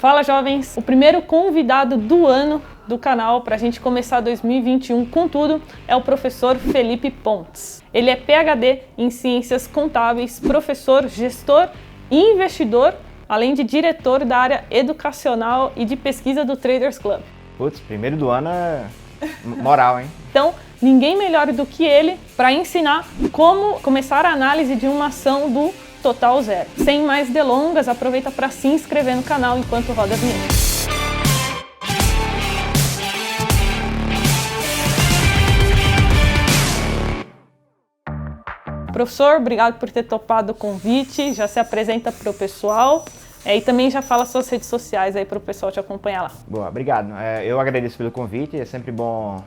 Fala, jovens! O primeiro convidado do ano do canal para a gente começar 2021 com tudo é o professor Felipe Pontes. Ele é PhD em Ciências Contábeis, professor, gestor e investidor, além de diretor da área educacional e de pesquisa do Traders Club. Putz, primeiro do ano é moral, hein? Então, ninguém melhor do que ele para ensinar como começar a análise de uma ação do Total Zero. Sem mais delongas, aproveita para se inscrever no canal enquanto roda a vinheta. Professor, obrigado por ter topado o convite. Já se apresenta para o pessoal e também já fala suas redes sociais aí para o pessoal te acompanhar lá. Boa, obrigado. Eu agradeço pelo convite. É sempre bom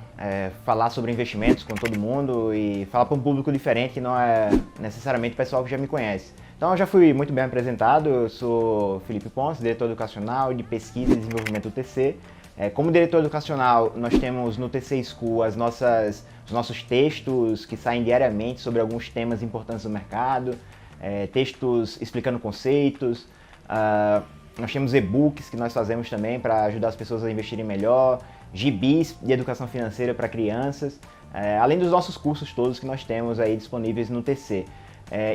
falar sobre investimentos com todo mundo e falar para um público diferente que não é necessariamente o pessoal que já me conhece. Então, eu já fui muito bem apresentado. Eu sou Felipe Pontes, diretor educacional de pesquisa e desenvolvimento do TC. Como diretor educacional, nós temos no TC School os nossos textos que saem diariamente sobre alguns temas importantes do mercado, textos explicando conceitos. Nós temos e-books que nós fazemos também para ajudar as pessoas a investirem melhor, gibis de educação financeira para crianças, além dos nossos cursos todos que nós temos aí disponíveis no TC.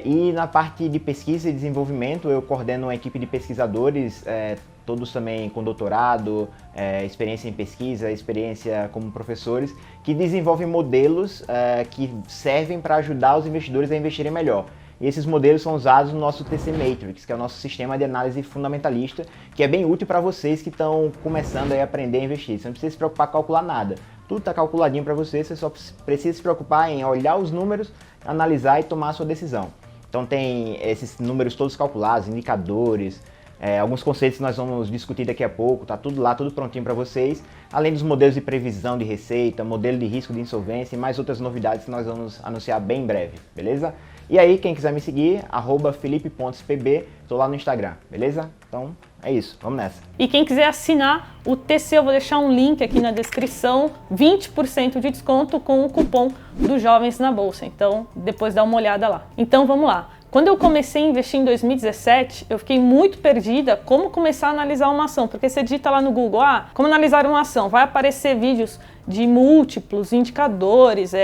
E na parte de pesquisa e desenvolvimento, eu coordeno uma equipe de pesquisadores, todos também com doutorado, experiência em pesquisa, experiência como professores, que desenvolvem modelos que servem para ajudar os investidores a investirem melhor. E esses modelos são usados no nosso TC Matrix, que é o nosso sistema de análise fundamentalista, que é bem útil para vocês que estão começando a aprender a investir. Você não precisa se preocupar com calcular nada. Tudo está calculadinho para você só precisa se preocupar em olhar os números, analisar e tomar a sua decisão. Então tem esses números todos calculados, indicadores, alguns conceitos que nós vamos discutir daqui a pouco, tá tudo lá, tudo prontinho para vocês, além dos modelos de previsão de receita, modelo de risco de insolvência e mais outras novidades que nós vamos anunciar bem em breve, beleza? E aí, quem quiser me seguir, @FelipePontesPB, estou lá no Instagram, beleza? Então, é isso, vamos nessa. E quem quiser assinar o TC, eu vou deixar um link aqui na descrição, 20% de desconto com o cupom dos Jovens na Bolsa, então depois dá uma olhada lá. Então vamos lá. Quando eu comecei a investir em 2017, eu fiquei muito perdida como começar a analisar uma ação, porque você digita lá no Google, como analisar uma ação, vai aparecer vídeos de múltiplos, indicadores,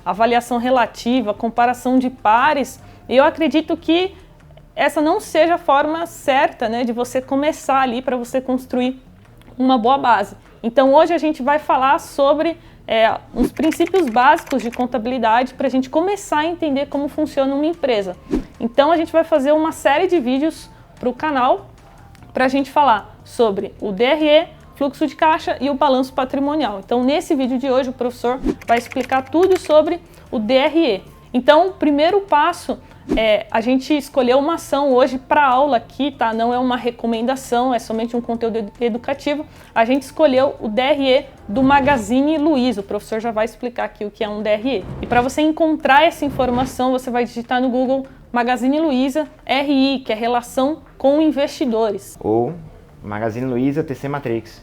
avaliação relativa, comparação de pares, e eu acredito que essa não seja a forma certa, né, de você começar ali para você construir uma boa base. Então hoje a gente vai falar sobre uns princípios básicos de contabilidade para a gente começar a entender como funciona uma empresa. Então a gente vai fazer uma série de vídeos para o canal para a gente falar sobre o DRE, fluxo de caixa e o balanço patrimonial. Então nesse vídeo de hoje o professor vai explicar tudo sobre o DRE. Então o primeiro passo a gente escolheu uma ação hoje para aula aqui, tá? Não é uma recomendação, é somente um conteúdo educativo. A gente escolheu o DRE do Magazine Luiza. O professor já vai explicar aqui o que é um DRE. E para você encontrar essa informação, você vai digitar no Google Magazine Luiza RI, que é relação com investidores. Ou Magazine Luiza TC Matrix.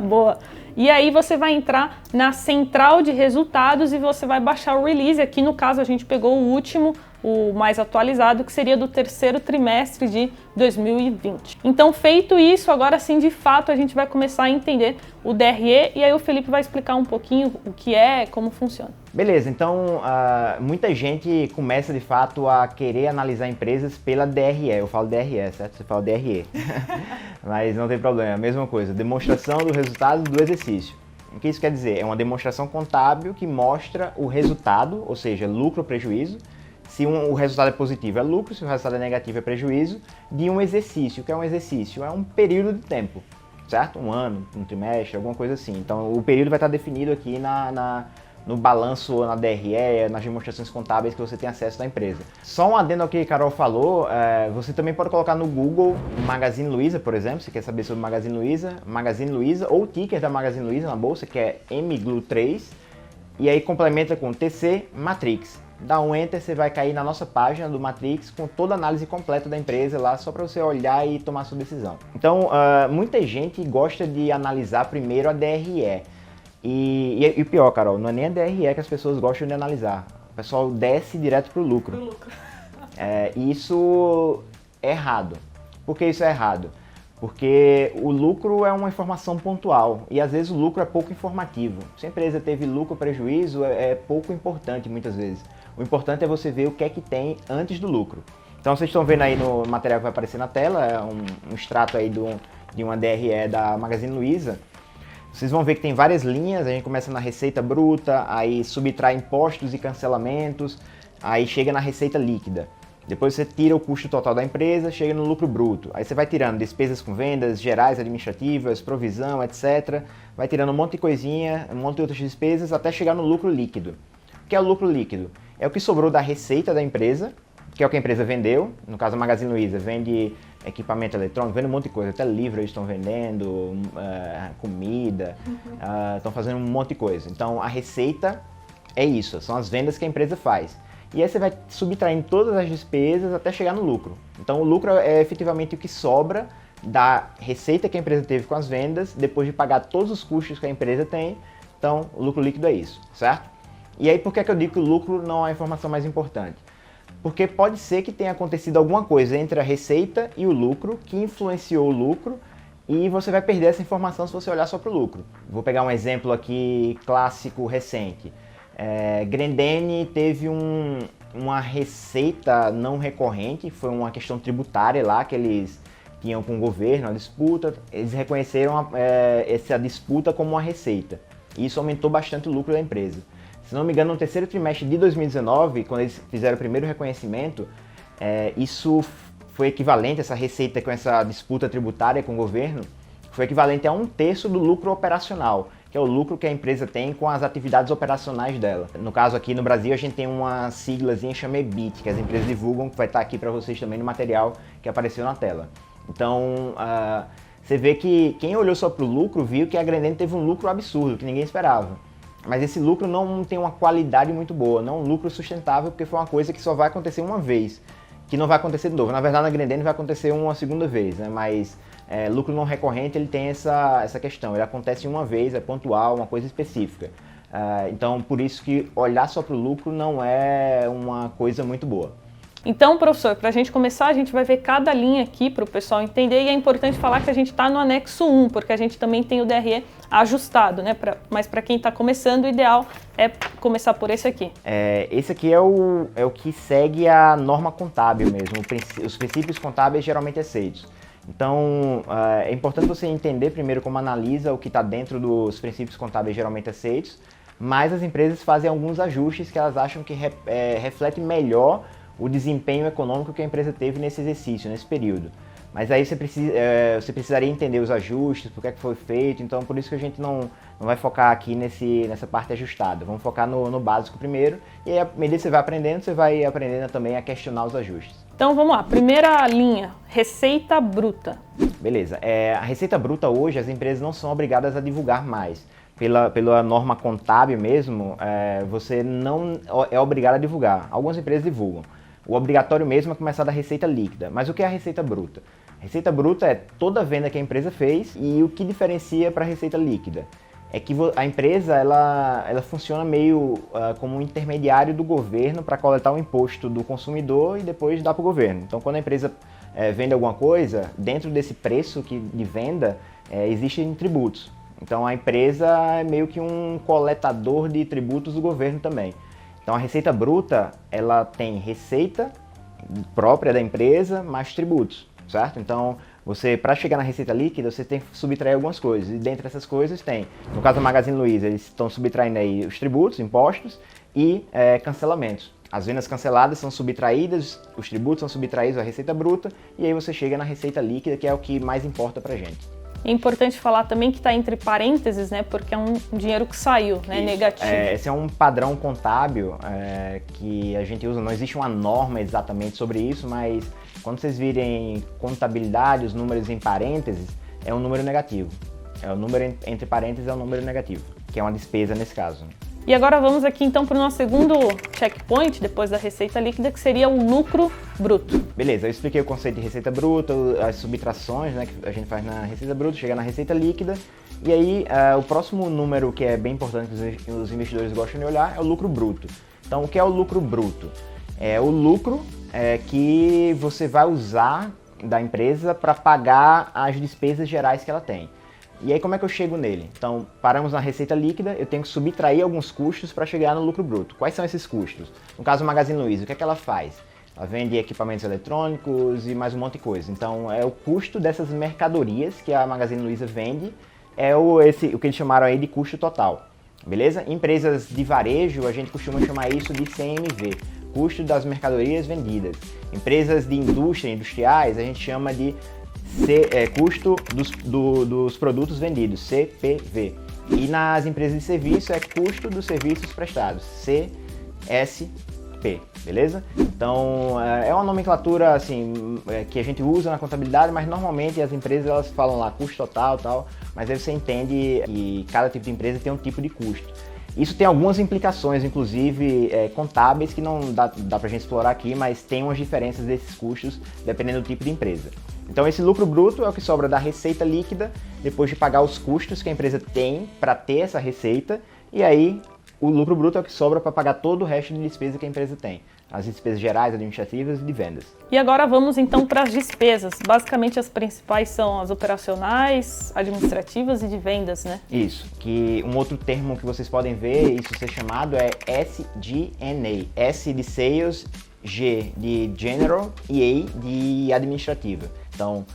Boa! E aí você vai entrar na central de resultados e você vai baixar o release. Aqui no caso a gente pegou o último, o mais atualizado, que seria do terceiro trimestre de 2020. Então, feito isso, agora sim, de fato, a gente vai começar a entender o DRE e aí o Felipe vai explicar um pouquinho o que é, como funciona. Beleza, então muita gente começa de fato a querer analisar empresas pela DRE. Eu falo DRE, certo? Você fala DRE. Mas não tem problema, é a mesma coisa. Demonstração do resultado do exercício. O que isso quer dizer? É uma demonstração contábil que mostra o resultado, ou seja, lucro ou prejuízo. Se o resultado é positivo é lucro, se o resultado é negativo é prejuízo, de um exercício. O que é um exercício? É um período de tempo, certo? Um ano, um trimestre, alguma coisa assim. Então o período vai estar definido aqui no balanço, na DRE, nas demonstrações contábeis que você tem acesso da empresa. Só um adendo ao que a Carol falou, você também pode colocar no Google Magazine Luiza, por exemplo, se quer saber sobre Magazine Luiza, ou o ticker da Magazine Luiza na bolsa, que é MGLU3, e aí complementa com TC Matrix. Dá um Enter, você vai cair na nossa página do Matrix com toda a análise completa da empresa lá, só para você olhar e tomar sua decisão. Então, muita gente gosta de analisar primeiro a DRE. E o pior, Carol, não é nem a DRE que as pessoas gostam de analisar. O pessoal desce direto para o lucro. Isso é errado. Por que isso é errado? Porque o lucro é uma informação pontual e às vezes o lucro é pouco informativo. Se a empresa teve lucro ou prejuízo, é pouco importante muitas vezes. O importante é você ver o que é que tem antes do lucro. Então vocês estão vendo aí no material que vai aparecer na tela, é um extrato aí de uma DRE da Magazine Luiza. Vocês vão ver que tem várias linhas, a gente começa na receita bruta, aí subtrai impostos e cancelamentos, aí chega na receita líquida. Depois você tira o custo total da empresa, chega no lucro bruto. Aí você vai tirando despesas com vendas, gerais, administrativas, provisão, etc. Vai tirando um monte de coisinha, um monte de outras despesas, até chegar no lucro líquido. O que é o lucro líquido? É o que sobrou da receita da empresa, que é o que a empresa vendeu. No caso, a Magazine Luiza vende equipamento eletrônico, vende um monte de coisa. Até livro eles estão vendendo, comida, estão fazendo um monte de coisa. Então, a receita é isso, são as vendas que a empresa faz. E aí você vai subtraindo todas as despesas até chegar no lucro. Então o lucro é efetivamente o que sobra da receita que a empresa teve com as vendas, depois de pagar todos os custos que a empresa tem. Então o lucro líquido é isso, certo? E aí por que eu digo que o lucro não é a informação mais importante? Porque pode ser que tenha acontecido alguma coisa entre a receita e o lucro que influenciou o lucro e você vai perder essa informação se você olhar só para o lucro. Vou pegar um exemplo aqui clássico, recente. Grendene teve uma receita não recorrente, foi uma questão tributária lá que eles tinham com o governo, a disputa, eles reconheceram essa disputa como uma receita, e isso aumentou bastante o lucro da empresa. Se não me engano, no terceiro trimestre de 2019, quando eles fizeram o primeiro reconhecimento, isso foi equivalente, essa receita com essa disputa tributária com o governo, foi equivalente a 1/3 do lucro operacional, que é o lucro que a empresa tem com as atividades operacionais dela. No caso aqui no Brasil a gente tem uma siglazinha chamada EBIT, que as empresas divulgam, que vai estar aqui para vocês também no material que apareceu na tela. Então você vê que quem olhou só para o lucro viu que a Grendene teve um lucro absurdo, que ninguém esperava. Mas esse lucro não tem uma qualidade muito boa, não é um lucro sustentável, porque foi uma coisa que só vai acontecer uma vez, que não vai acontecer de novo. Na verdade na Grendene vai acontecer uma segunda vez, né? Mas lucro não recorrente ele tem essa questão, ele acontece uma vez, é pontual, uma coisa específica. Então por isso que olhar só para o lucro não é uma coisa muito boa. Então, professor, para a gente começar, a gente vai ver cada linha aqui para o pessoal entender, e é importante falar que a gente está no anexo 1, porque a gente também tem o DRE ajustado, né? Mas para quem está começando, o ideal é começar por esse aqui. Esse aqui é o que segue a norma contábil mesmo, os princípios contábeis geralmente aceitos. Então, é importante você entender primeiro como analisa o que está dentro dos princípios contábeis geralmente aceitos, mas as empresas fazem alguns ajustes que elas acham que refletem melhor o desempenho econômico que a empresa teve nesse exercício, nesse período. Mas aí você precisaria entender os ajustes, por que foi feito, então por isso que a gente não vai focar aqui nessa parte ajustada. Vamos focar no básico primeiro, e aí à medida que você vai aprendendo também a questionar os ajustes. Então vamos lá, primeira linha, receita bruta. Beleza, a receita bruta hoje as empresas não são obrigadas a divulgar mais. Pela norma contábil mesmo, você não é obrigado a divulgar. Algumas empresas divulgam. O obrigatório mesmo é começar da receita líquida. Mas o que é a receita bruta? Receita bruta é toda a venda que a empresa fez, e o que diferencia para a receita líquida é que a empresa ela funciona meio como um intermediário do governo para coletar o imposto do consumidor e depois dar para o governo. Então, quando a empresa vende alguma coisa, dentro desse preço de venda existem tributos. Então, a empresa é meio que um coletador de tributos do governo também. Então, a receita bruta, ela tem receita própria da empresa, mais tributos, certo? Então, para chegar na receita líquida, você tem que subtrair algumas coisas. E dentre essas coisas tem, no caso da Magazine Luiza, eles estão subtraindo aí os tributos, impostos e cancelamentos. As vendas canceladas são subtraídas, os tributos são subtraídos à receita bruta, e aí você chega na receita líquida, que é o que mais importa pra gente. É importante falar também que está entre parênteses, né? Porque é um dinheiro que saiu, né? Negativo. Esse é um padrão contábil que a gente usa. Não existe uma norma exatamente sobre isso, mas quando vocês virem contabilidade, os números em parênteses, é um número negativo. O número entre parênteses é um número negativo, que é uma despesa nesse caso. E agora vamos aqui então para o nosso segundo checkpoint, depois da receita líquida, que seria o lucro bruto. Beleza, eu expliquei o conceito de receita bruta, as subtrações, né, que a gente faz na receita bruta, chega na receita líquida, e aí o próximo número que é bem importante que os investidores gostam de olhar é o lucro bruto. Então, o que é o lucro bruto? É o lucro que você vai usar da empresa para pagar as despesas gerais que ela tem. E aí como é que eu chego nele? Então, paramos na receita líquida, eu tenho que subtrair alguns custos para chegar no lucro bruto. Quais são esses custos? No caso do Magazine Luiza, o que é que ela faz? Ela vende equipamentos eletrônicos e mais um monte de coisa. Então, é o custo dessas mercadorias que a Magazine Luiza vende, o que eles chamaram aí de custo total. Beleza? Empresas de varejo, a gente costuma chamar isso de CMV, custo das mercadorias vendidas. Empresas de indústria, industriais, a gente chama de custo dos produtos vendidos, CPV. E nas empresas de serviço é custo dos serviços prestados, CSP, beleza? Então é uma nomenclatura assim, que a gente usa na contabilidade, mas normalmente as empresas elas falam lá custo total, tal, mas aí você entende que cada tipo de empresa tem um tipo de custo. Isso tem algumas implicações, inclusive contábeis, que não dá pra gente explorar aqui, mas tem umas diferenças desses custos dependendo do tipo de empresa. Então esse lucro bruto é o que sobra da receita líquida, depois de pagar os custos que a empresa tem para ter essa receita, e aí o lucro bruto é o que sobra para pagar todo o resto de despesa que a empresa tem. As despesas gerais, administrativas e de vendas. E agora vamos então para as despesas. Basicamente as principais são as operacionais, administrativas e de vendas, né? Isso, que um outro termo que vocês podem ver isso ser chamado é SG&A. S de Sales, G de General e A de Administrativa. Então,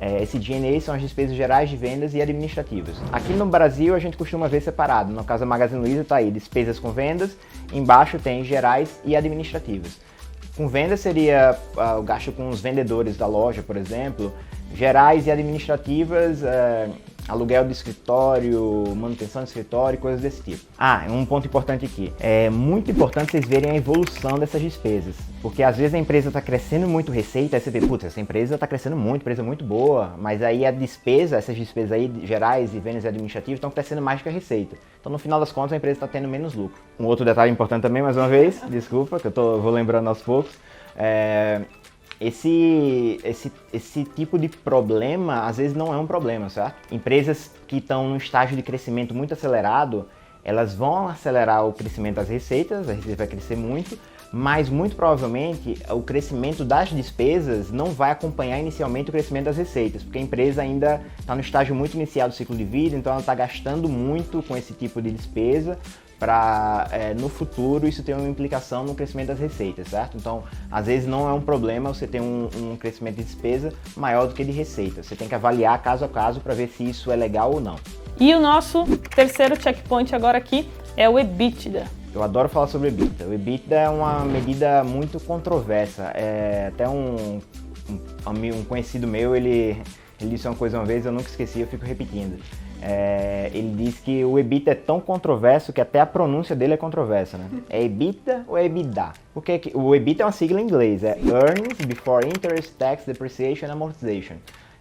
SG&A são as despesas gerais de vendas e administrativas. Aqui no Brasil a gente costuma ver separado. No caso da Magazine Luiza está aí despesas com vendas, embaixo tem gerais e administrativas. Com vendas seria o gasto com os vendedores da loja, por exemplo. Gerais e administrativas, aluguel de escritório, manutenção de escritório, coisas desse tipo. Um ponto importante aqui. É muito importante vocês verem a evolução dessas despesas. Porque às vezes a empresa está crescendo muito receita, aí você vê, putz, essa empresa está crescendo muito, empresa muito boa, mas aí a despesa, essas despesas aí, gerais e vendas e administrativas, estão crescendo mais que a receita. Então no final das contas a empresa está tendo menos lucro. Um outro detalhe importante também, mais uma vez, desculpa, que eu vou lembrando aos poucos, esse tipo de problema, às vezes não é um problema, certo? Empresas que estão num estágio de crescimento muito acelerado, elas vão acelerar o crescimento das receitas, a receita vai crescer muito, mas muito provavelmente o crescimento das despesas não vai acompanhar inicialmente o crescimento das receitas, porque a empresa ainda está no estágio muito inicial do ciclo de vida, então ela está gastando muito com esse tipo de despesa, para no futuro isso ter uma implicação no crescimento das receitas, certo? Então, às vezes não é um problema você ter um crescimento de despesa maior do que de receita. Você tem que avaliar caso a caso para ver se isso é legal ou não. E o nosso terceiro checkpoint agora aqui é o EBITDA. Eu adoro falar sobre o EBITDA. O EBITDA é uma medida muito controversa. Até um conhecido meu, ele disse uma coisa uma vez, eu nunca esqueci, eu fico repetindo. Ele diz que o EBITDA é tão controverso que até a pronúncia dele é controversa, né? É EBITDA ou é EBITDA? Porque o EBITDA é uma sigla em inglês, é Earnings Before Interest, Tax, Depreciation and Amortization.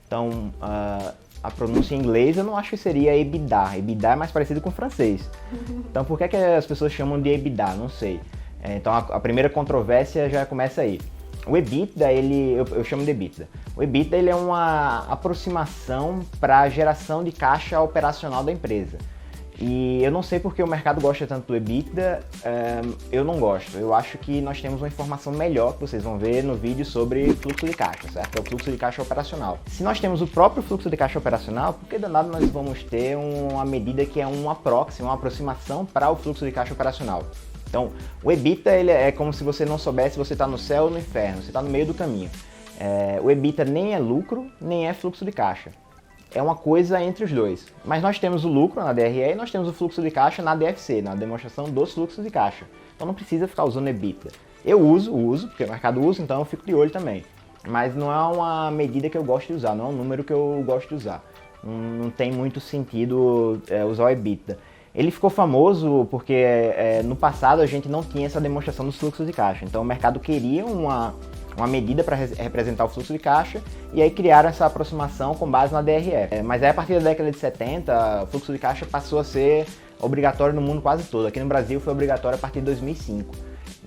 Então, a pronúncia em inglês eu não acho que seria EBITDA. EBITDA é mais parecido com o francês. Então, por que as pessoas chamam de EBITDA? Não sei. Então, a primeira controvérsia já começa aí. O EBITDA, eu chamo de EBITDA. O EBITDA ele é uma aproximação para a geração de caixa operacional da empresa. E eu não sei porque o mercado gosta tanto do EBITDA, eu não gosto. Eu acho que nós temos uma informação melhor, que vocês vão ver no vídeo sobre fluxo de caixa, certo? É o fluxo de caixa operacional. Se nós temos o próprio fluxo de caixa operacional, por que danado nós vamos ter uma medida que é uma aproximação para o fluxo de caixa operacional? Então, o EBITDA ele é como se você não soubesse se você está no céu ou no inferno, você está no meio do caminho. O EBITDA nem é lucro, nem é fluxo de caixa. É uma coisa entre os dois. Mas nós temos o lucro na DRE e nós temos o fluxo de caixa na DFC, na demonstração dos fluxos de caixa. Então não precisa ficar usando EBITDA. Eu uso, porque o mercado usa, então eu fico de olho também. Mas não é uma medida que eu gosto de usar, não é um número que eu gosto de usar. Não tem muito sentido usar o EBITDA. Ele ficou famoso porque no passado a gente não tinha essa demonstração dos fluxos de caixa. Então o mercado queria uma medida para representar o fluxo de caixa e aí criaram essa aproximação com base na DRE. Mas aí a partir da década de 70, o fluxo de caixa passou a ser obrigatório no mundo quase todo. Aqui no Brasil foi obrigatório a partir de 2005.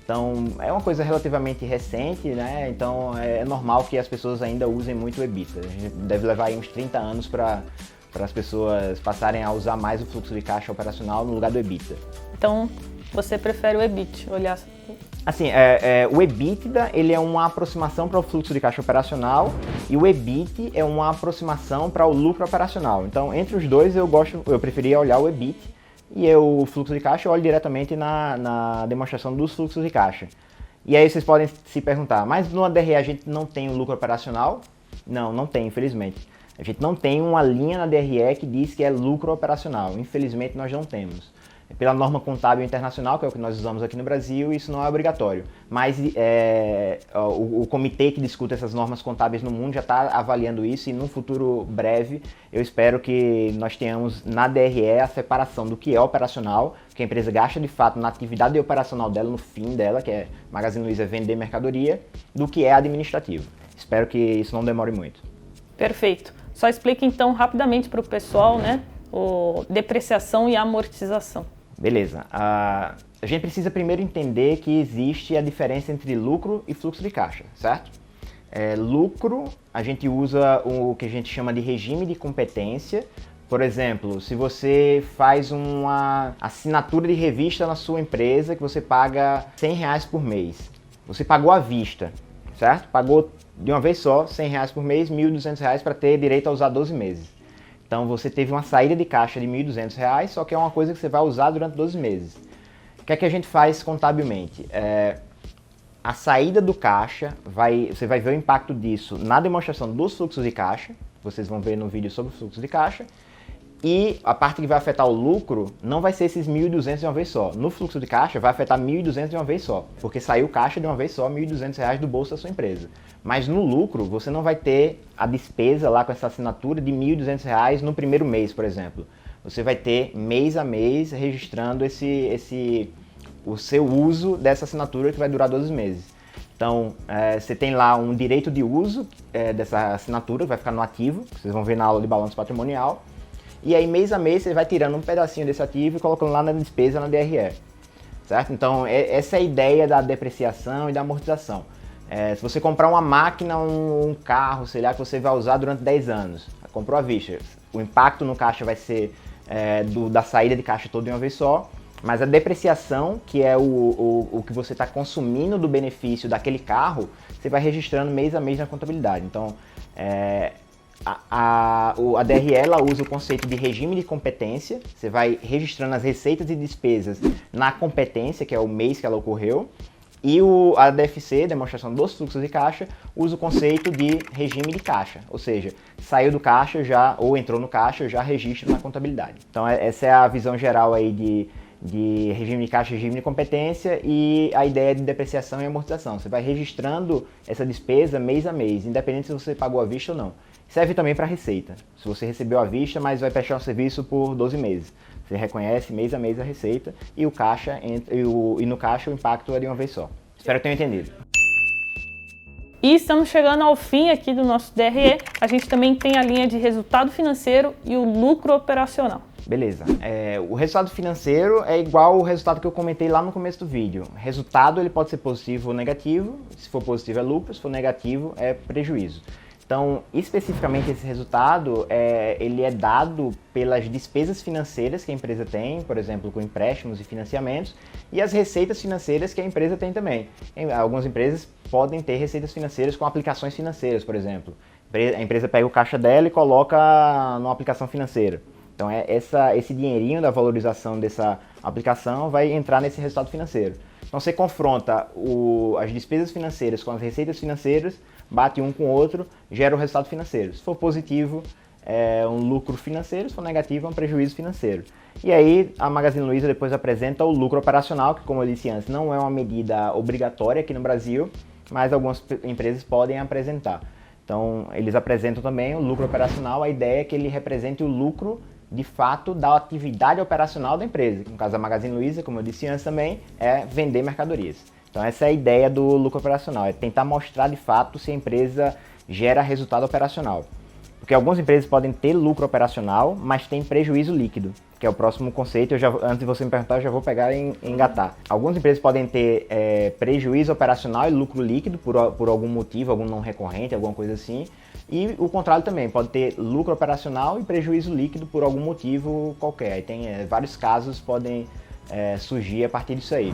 Então é uma coisa relativamente recente, né? Então é normal que as pessoas ainda usem muito o EBITDA. A gente deve levar aí uns 30 anos para as pessoas passarem a usar mais o fluxo de caixa operacional no lugar do EBITDA. Então, você prefere o EBIT, olhar... Assim, o EBITDA ele é uma aproximação para o fluxo de caixa operacional e o EBIT é uma aproximação para o lucro operacional. Então, entre os dois eu preferia olhar o EBIT e o fluxo de caixa eu olho diretamente na demonstração dos fluxos de caixa. E aí vocês podem se perguntar, mas no DRE a gente não tem o lucro operacional? Não, não tem, infelizmente. A gente não tem uma linha na DRE que diz que é lucro operacional. Infelizmente nós não temos. Pela norma contábil internacional, que é o que nós usamos aqui no Brasil, isso não é obrigatório. Mas o comitê que discute essas normas contábeis no mundo já está avaliando isso e num futuro breve eu espero que nós tenhamos na DRE a separação do que é operacional, que a empresa gasta de fato na atividade operacional dela, no fim dela, que é Magazine Luiza vender mercadoria, do que é administrativo. Espero que isso não demore muito. Perfeito. Só explica então rapidamente para o pessoal, né, depreciação e amortização. Beleza. A gente precisa primeiro entender que existe a diferença entre lucro e fluxo de caixa, certo? Lucro, a gente usa o que a gente chama de regime de competência. Por exemplo, se você faz uma assinatura de revista na sua empresa que você paga R$100 por mês. Você pagou à vista, certo? Pagou de uma vez só R$100 por mês, R$1.200 para ter direito a usar 12 meses. Então você teve uma saída de caixa de R$1.200, só que é uma coisa que você vai usar durante 12 meses. O que é que a gente faz contabilmente? A saída do caixa, você vai ver o impacto disso na demonstração dos fluxos de caixa, vocês vão ver no vídeo sobre o fluxo de caixa, e a parte que vai afetar o lucro não vai ser esses 1.200 de uma vez só. No fluxo de caixa vai afetar 1.200 de uma vez só, porque saiu caixa de uma vez só, R$1.200 do bolso da sua empresa. Mas no lucro você não vai ter a despesa lá com essa assinatura de R$1.200 no primeiro mês, por exemplo. Você vai ter mês a mês registrando o seu uso dessa assinatura que vai durar 12 meses. Então, você tem lá um direito de uso dessa assinatura, que vai ficar no ativo, que vocês vão ver na aula de balanço patrimonial. E aí, mês a mês, você vai tirando um pedacinho desse ativo e colocando lá na despesa na DRE, certo? Então, essa é a ideia da depreciação e da amortização. Se você comprar uma máquina, um carro, sei lá, que você vai usar durante 10 anos, comprou à vista, o impacto no caixa vai ser da saída de caixa toda de uma vez só, mas a depreciação, que é o que você está consumindo do benefício daquele carro, você vai registrando mês a mês na contabilidade. Então, a DRE ela usa o conceito de regime de competência, você vai registrando as receitas e despesas na competência, que é o mês que ela ocorreu, e a DFC, demonstração dos fluxos de caixa, usa o conceito de regime de caixa, ou seja, saiu do caixa ou entrou no caixa, eu já registro na contabilidade. Então essa é a visão geral aí de regime de caixa e regime de competência e a ideia de depreciação e amortização. Você vai registrando essa despesa mês a mês, independente se você pagou à vista ou não. Serve também para receita. Se você recebeu à vista, mas vai prestar um serviço por 12 meses. Você reconhece mês a mês a receita e no caixa o impacto é de uma vez só. Espero que tenham entendido. E estamos chegando ao fim aqui do nosso DRE. A gente também tem a linha de resultado financeiro e o lucro operacional. Beleza. O resultado financeiro é igual ao resultado que eu comentei lá no começo do vídeo. Resultado ele pode ser positivo ou negativo. Se for positivo é lucro, se for negativo é prejuízo. Então, especificamente esse resultado, ele é dado pelas despesas financeiras que a empresa tem, por exemplo, com empréstimos e financiamentos, e as receitas financeiras que a empresa tem também. Algumas empresas podem ter receitas financeiras com aplicações financeiras, por exemplo. A empresa pega o caixa dela e coloca numa aplicação financeira. Então, esse dinheirinho da valorização dessa aplicação vai entrar nesse resultado financeiro. Então, você confronta as despesas financeiras com as receitas financeiras, bate um com o outro, gera o resultado financeiro. Se for positivo, é um lucro financeiro, se for negativo, é um prejuízo financeiro. E aí, a Magazine Luiza depois apresenta o lucro operacional, que, como eu disse antes, não é uma medida obrigatória aqui no Brasil, mas algumas empresas podem apresentar. Então, eles apresentam também o lucro operacional, a ideia é que ele represente o lucro de fato da atividade operacional da empresa. No caso da Magazine Luiza, como eu disse antes também, é vender mercadorias. Então essa é a ideia do lucro operacional, é tentar mostrar de fato se a empresa gera resultado operacional. Porque algumas empresas podem ter lucro operacional, mas tem prejuízo líquido, que é o próximo conceito. Antes de você me perguntar, eu já vou pegar e engatar. Algumas empresas podem ter prejuízo operacional e lucro líquido por algum motivo, algum não recorrente, alguma coisa assim. E o contrário também, pode ter lucro operacional e prejuízo líquido por algum motivo qualquer. Aí tem vários casos podem surgir a partir disso aí.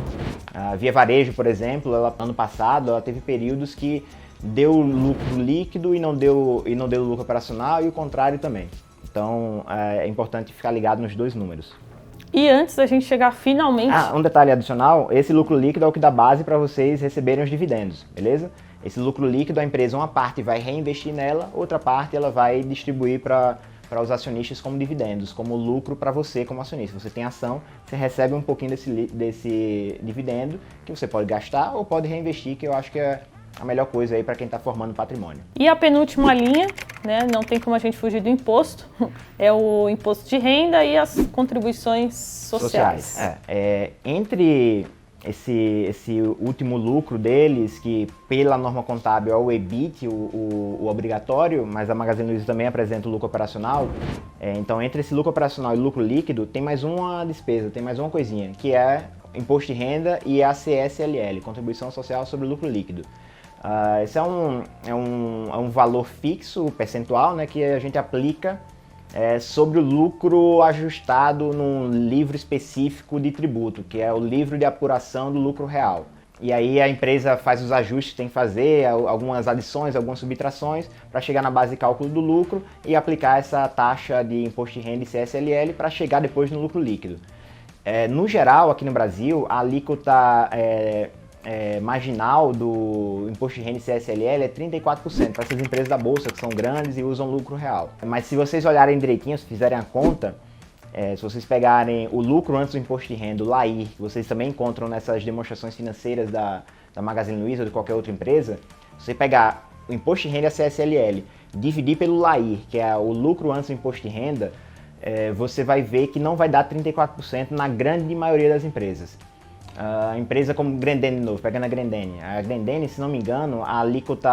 A Via Varejo, por exemplo, ano passado, ela teve períodos que deu lucro líquido e não deu lucro operacional, e o contrário também. Então, é importante ficar ligado nos dois números. E antes da gente chegar finalmente... um detalhe adicional, esse lucro líquido é o que dá base para vocês receberem os dividendos, beleza? Esse lucro líquido, a empresa, uma parte vai reinvestir nela, outra parte ela vai distribuir para os acionistas como dividendos, como lucro para você como acionista. Você tem ação, você recebe um pouquinho desse dividendo, que você pode gastar ou pode reinvestir, que eu acho que é a melhor coisa aí para quem está formando patrimônio. E a penúltima linha, né, não tem como a gente fugir do imposto, é o imposto de renda e as contribuições sociais. Entre esse último lucro deles, que pela norma contábil é o EBIT, o obrigatório, mas a Magazine Luiza também apresenta o lucro operacional. Então, entre esse lucro operacional e lucro líquido, tem mais uma despesa, tem mais uma coisinha, que é imposto de renda e a CSLL, Contribuição Social sobre o Lucro Líquido. Esse é um valor fixo, percentual, né, que a gente aplica sobre o lucro ajustado num livro específico de tributo, que é o livro de apuração do lucro real. E aí a empresa faz os ajustes que tem que fazer, algumas adições, algumas subtrações, para chegar na base de cálculo do lucro e aplicar essa taxa de imposto de renda e CSLL para chegar depois no lucro líquido. No geral, aqui no Brasil, a alíquota marginal do imposto de renda e CSLL é 34% para essas empresas da Bolsa que são grandes e usam lucro real. Mas se vocês olharem direitinho, se fizerem a conta, se vocês pegarem o lucro antes do imposto de renda, o LAIR, que vocês também encontram nessas demonstrações financeiras da Magazine Luiza ou de qualquer outra empresa, se você pegar o imposto de renda e a CSLL, dividir pelo LAIR, que é o lucro antes do imposto de renda, você vai ver que não vai dar 34% na grande maioria das empresas. A empresa como Grendene de novo, pegando a Grendene, se não me engano, a alíquota,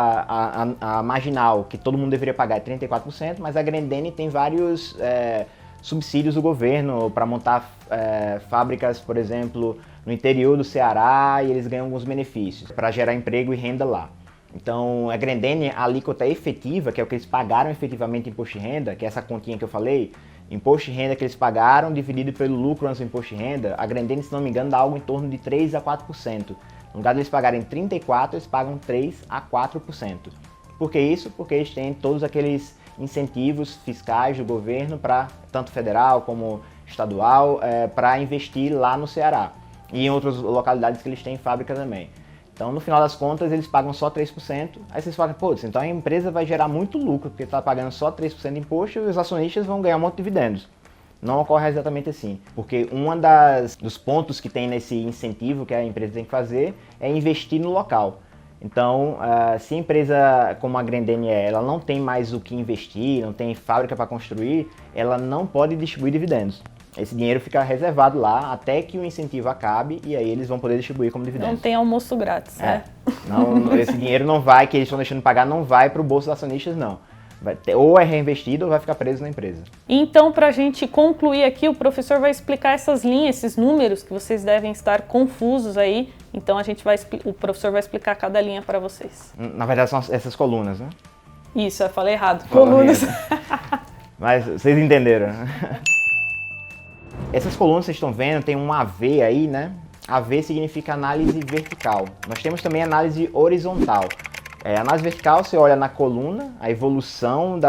a marginal que todo mundo deveria pagar é 34%, mas a Grendene tem vários subsídios do governo para montar fábricas, por exemplo, no interior do Ceará, e eles ganham alguns benefícios para gerar emprego e renda lá. Então, a Grendene, a alíquota efetiva, que é o que eles pagaram efetivamente em imposto de renda, que é essa continha que eu falei, imposto de renda que eles pagaram dividido pelo lucro antes do imposto de renda, a Grendene, se não me engano, dá algo em torno de 3 a 4%. No lugar de eles pagarem 34%, eles pagam 3 a 4%. Por que isso? Porque eles têm todos aqueles incentivos fiscais do governo, tanto federal como estadual, para investir lá no Ceará e em outras localidades que eles têm fábrica também. Então, no final das contas, eles pagam só 3%. Aí vocês falam, pô, então a empresa vai gerar muito lucro, porque está pagando só 3% de imposto e os acionistas vão ganhar um monte de dividendos. Não ocorre exatamente assim, porque dos pontos que tem nesse incentivo que a empresa tem que fazer é investir no local. Então, se a empresa como a Grendene ela não tem mais o que investir, não tem fábrica para construir, ela não pode distribuir dividendos. Esse dinheiro fica reservado lá até que o incentivo acabe e aí eles vão poder distribuir como dividendos. Não tem almoço grátis, né? Não, esse dinheiro não vai, que eles estão deixando de pagar, não vai para o bolso dos acionistas, não. Ou é reinvestido ou vai ficar preso na empresa. Então, para a gente concluir aqui, o professor vai explicar essas linhas, esses números que vocês devem estar confusos aí. Então, o professor vai explicar cada linha para vocês. Na verdade, são essas colunas, né? Isso, eu falei errado. Colunas. Mas vocês entenderam, né? Essas colunas que vocês estão vendo, tem um AV aí, né? AV significa análise vertical. Nós temos também análise horizontal. Análise vertical, você olha na coluna, a evolução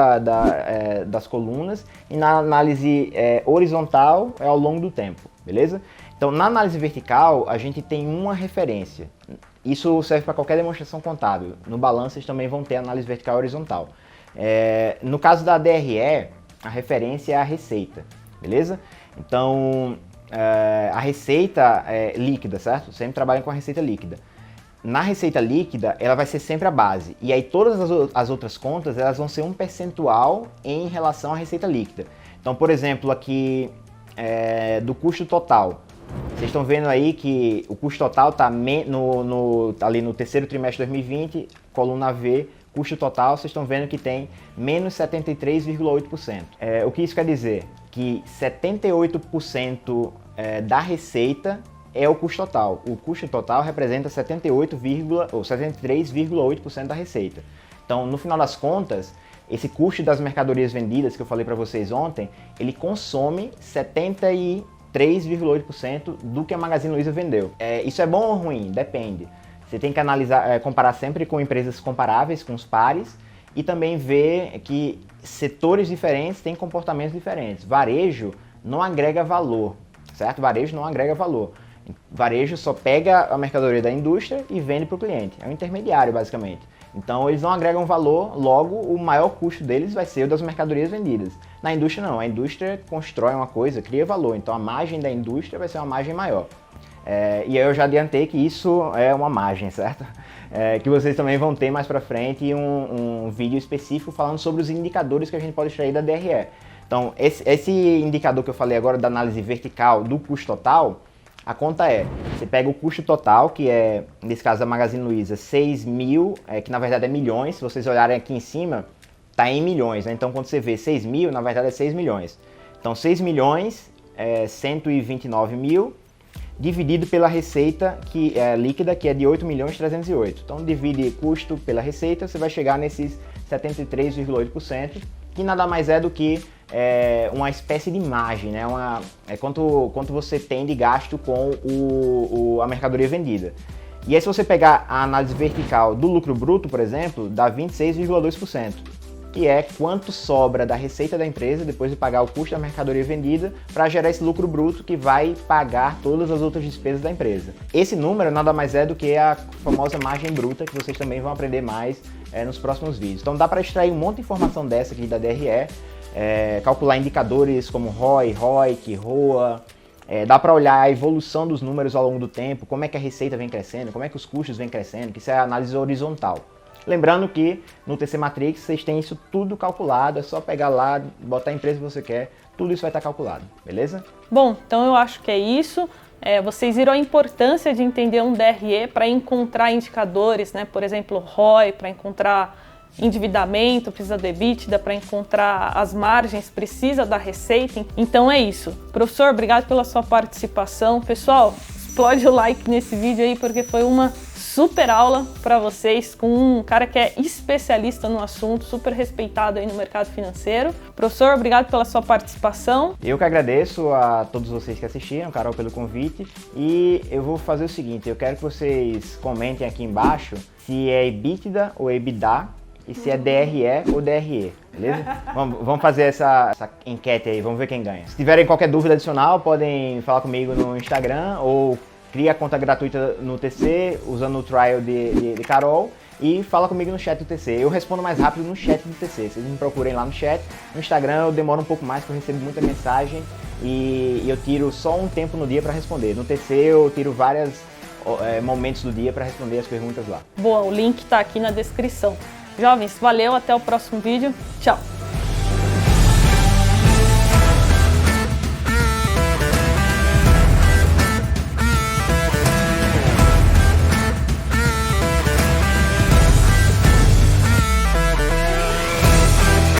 das colunas, e na análise horizontal é ao longo do tempo, beleza? Então, na análise vertical, a gente tem uma referência. Isso serve para qualquer demonstração contábil. No balanço, vocês também vão ter análise vertical e horizontal. No caso da DRE, a referência é a receita, beleza? Então, a receita líquida, certo? Sempre trabalham com a receita líquida. Na receita líquida, ela vai ser sempre a base. E aí todas as outras contas, elas vão ser um percentual em relação à receita líquida. Então, por exemplo, aqui do custo total. Vocês estão vendo aí que o custo total está ali no terceiro trimestre de 2020, coluna V, custo total, vocês estão vendo que tem menos 73,8%. O que isso quer dizer? Que 78% da receita é o custo total. O custo total representa 73,8% da receita. Então, no final das contas, esse custo das mercadorias vendidas que eu falei para vocês ontem, ele consome 73% 73,8% do que a Magazine Luiza vendeu. Isso é bom ou ruim? Depende. Você tem que analisar, comparar sempre com empresas comparáveis, com os pares, e também ver que setores diferentes têm comportamentos diferentes. Varejo não agrega valor, certo? Varejo não agrega valor. Varejo só pega a mercadoria da indústria e vende para o cliente. É um intermediário, basicamente. Então, eles não agregam valor, logo, o maior custo deles vai ser o das mercadorias vendidas. Na indústria, não. A indústria constrói uma coisa, cria valor. Então, a margem da indústria vai ser uma margem maior. E aí eu já adiantei que isso é uma margem, certo? Que vocês também vão ter mais pra frente um vídeo específico falando sobre os indicadores que a gente pode extrair da DRE. Então, esse indicador que eu falei agora da análise vertical do custo total, a conta você pega o custo total, que é, nesse caso da Magazine Luiza, 6 mil, que na verdade é milhões. Se vocês olharem aqui em cima, tá em milhões, né? Então, quando você vê 6 mil, na verdade é 6 milhões. Então, 6 milhões, 129 mil, dividido pela receita que é líquida, que é de 8.308. Então, divide custo pela receita, você vai chegar nesses 73,8%, que nada mais é do que uma espécie de margem, né? Quanto você tem de gasto com a mercadoria vendida. E aí, se você pegar a análise vertical do lucro bruto, por exemplo, dá 26,2%. Que é quanto sobra da receita da empresa depois de pagar o custo da mercadoria vendida para gerar esse lucro bruto que vai pagar todas as outras despesas da empresa. Esse número nada mais é do que a famosa margem bruta, que vocês também vão aprender mais nos próximos vídeos. Então dá para extrair um monte de informação dessa aqui da DRE, calcular indicadores como ROI, ROIC, ROA, dá para olhar a evolução dos números ao longo do tempo, como é que a receita vem crescendo, como é que os custos vêm crescendo, que isso é a análise horizontal. Lembrando que no TC Matrix vocês têm isso tudo calculado, é só pegar lá, botar a empresa que você quer, tudo isso vai estar calculado, beleza? Bom, então eu acho que é isso. Vocês viram a importância de entender um DRE para encontrar indicadores, né? Por exemplo, ROI, para encontrar endividamento, precisa do EBITDA, para encontrar as margens, precisa da receita. Então é isso. Professor, obrigado pela sua participação. Pessoal, explode o like nesse vídeo aí, porque foi uma super aula para vocês com um cara que é especialista no assunto, super respeitado aí no mercado financeiro. Professor, obrigado pela sua participação. Eu que agradeço a todos vocês que assistiram, Carol, pelo convite. E eu vou fazer o seguinte, eu quero que vocês comentem aqui embaixo se é EBITDA ou EBITDA e se é DRE ou DRE, beleza? Vamos fazer essa enquete aí, vamos ver quem ganha. Se tiverem qualquer dúvida adicional, podem falar comigo no Instagram ou cria a conta gratuita no TC, usando o trial de Carol, e fala comigo no chat do TC. Eu respondo mais rápido no chat do TC. Vocês me procurem lá no chat. No Instagram eu demoro um pouco mais, porque eu recebo muita mensagem e eu tiro só um tempo no dia para responder. No TC eu tiro vários momentos do dia para responder as perguntas lá. Boa, o link está aqui na descrição. Jovens, valeu, até o próximo vídeo. Tchau!